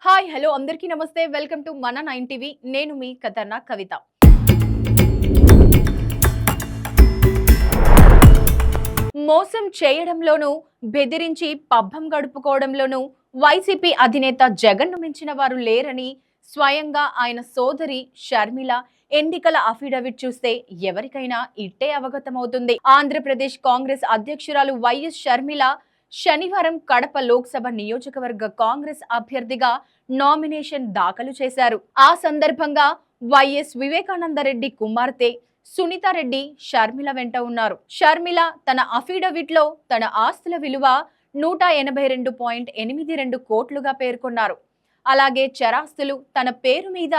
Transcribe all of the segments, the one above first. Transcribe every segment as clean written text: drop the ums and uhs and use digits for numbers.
Hi hello అందరికీ నమస్తే welcome to మన 9 టీవీ నేను మీ ఖతర్నాక్ కవిత. మోసం చేయడంలోనూ బెదిరించి పబ్బం గడుపుకోవడంలోనూ వైసీపీ అధినేత జగన్ను మించిన వారు లేరని స్వయంగా ఆయన సోదరి షర్మిల ఎన్నికల అఫిడవిట్ చూస్తే ఎవరికైనా ఇట్టే అవగతమవుతుంది. ఆంధ్రప్రదేశ్ కాంగ్రెస్ అధ్యక్షురాలు వైఎస్ షర్మిల శనివారం కడప లోక్సభ నియోజకవర్గ కాంగ్రెస్ అభ్యర్థిగా నామినేషన్ దాఖలు చేశారు. ఆ సందర్భంగా వైఎస్ వివేకానందరెడ్డి కుమార్తె సునీతారెడ్డి షర్మిల వెంట ఉన్నారు. షర్మిల తన అఫిడవిట్ లో తన ఆస్తుల విలువ 182.82 కోట్లుగా పేర్కొన్నారు. అలాగే చరాస్తులు తన పేరు మీద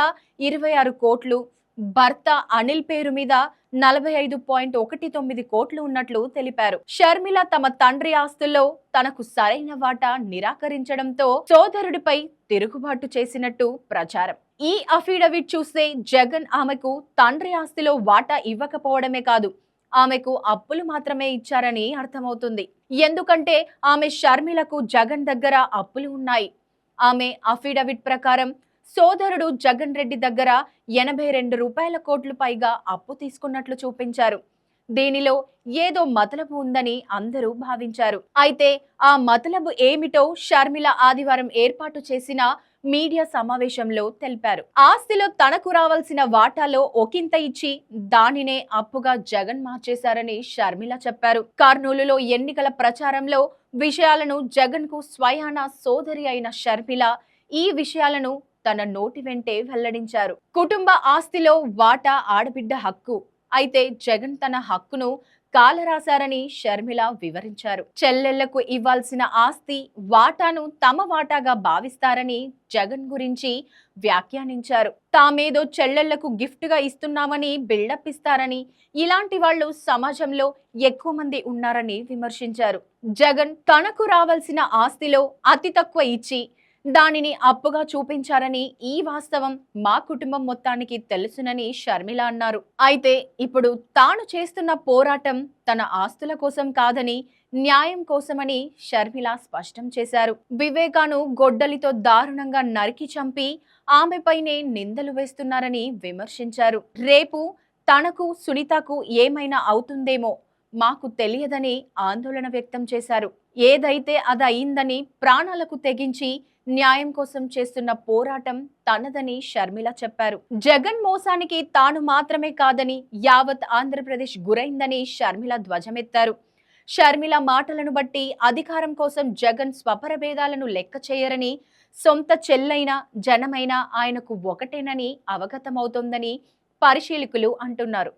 26 కోట్లు, భర్త అనిల్ పేరు మీద 45.19 కోట్లు ఉన్నట్లు తెలిపారు. షర్మిల తమ తండ్రి ఆస్తుల్లో తనకు సరైన వాటా నిరాకరించడంతో సోదరుడిపై తిరుగుబాటు చేసినట్టు ప్రచారం. ఈ అఫిడవిట్ చూస్తే జగన్ ఆమెకు తండ్రి ఆస్తిలో వాటా ఇవ్వకపోవడమే కాదు, ఆమెకు అప్పులు మాత్రమే ఇచ్చారని అర్థమవుతుంది. ఎందుకంటే ఆమె షర్మిలకు జగన్ దగ్గర అప్పులు ఉన్నాయి. ఆమె అఫిడవిట్ ప్రకారం సోదరుడు జగన్ రెడ్డి దగ్గర 82 కోట్లు పైగా అప్పు తీసుకున్నట్లు చూపించారు. దీనిలో ఏదో మతలబు ఉందని అందరూ భావించారు. అయితే ఆ మతలబు ఏమిటో షర్మిల ఆదివారం ఏర్పాటు చేసిన మీడియా సమావేశంలో తెలిపారు. ఆస్తిలో తనకు రావాల్సిన వాటాలో ఒకంత ఇచ్చి దానినే అప్పుగా జగన్ మార్చేశారని షర్మిల చెప్పారు. కర్నూలులో ఎన్నికల ప్రచారంలో విషయాలను జగన్ కు స్వయాన సోదరి అయిన షర్మిల ఈ విషయాలను తన నోటి వెంటే వెల్లడించారు. కుటుంబ ఆస్తిలో వాటా ఆడబిడ్డ హక్కు, అయితే జగన్ తన హక్కును కాలరాశారని షర్మిల వివరించారు. చెల్లెళ్లకు ఇవ్వాల్సిన ఆస్తి వాటాను తమ వాటాగా భావిస్తారని జగన్ గురించి వ్యాఖ్యానించారు. తామేదో చెల్లెళ్లకు గిఫ్ట్ గా ఇస్తున్నామని బిల్డప్ ఇస్తారని, ఇలాంటి వాళ్ళు సమాజంలో ఎక్కువ మంది ఉన్నారని విమర్శించారు. జగన్ తనకు రావాల్సిన ఆస్తిలో అతి తక్కువ ఇచ్చి దానిని అప్పుగా చూపించారని, ఈ వాస్తవం మా కుటుంబం మొత్తానికి తెలుసునని షర్మిల అన్నారు. అయితే ఇప్పుడు తాను చేస్తున్న పోరాటం తన ఆస్తుల కోసం కాదని, న్యాయం కోసమని షర్మిల స్పష్టం చేశారు. వివేకాను గొడ్డలితో దారుణంగా నరికి చంపి ఆమెపైనే నిందలు వేస్తున్నారని విమర్శించారు. రేపు తనకు సునీతకు ఏమైనా అవుతుందేమో మాకు తెలియదని ఆందోళన వ్యక్తం చేశారు. ఏదైతే అది అయిందని ప్రాణాలకు తెగించి న్యాయం కోసం చేస్తున్న పోరాటం తనదని షర్మిల చెప్పారు. జగన్ మోసానికి తాను మాత్రమే కాదని యావత్ ఆంధ్రప్రదేశ్ గురైందని షర్మిల ధ్వజమెత్తారు. షర్మిల మాటలను బట్టి అధికారం కోసం జగన్ స్వపరభేదాలను లెక్క చేయరని, సొంత చెల్లైన జనమైన ఆయనకు ఒకటేనని అవగతమవుతోందని పరిశీలకులు అంటున్నారు.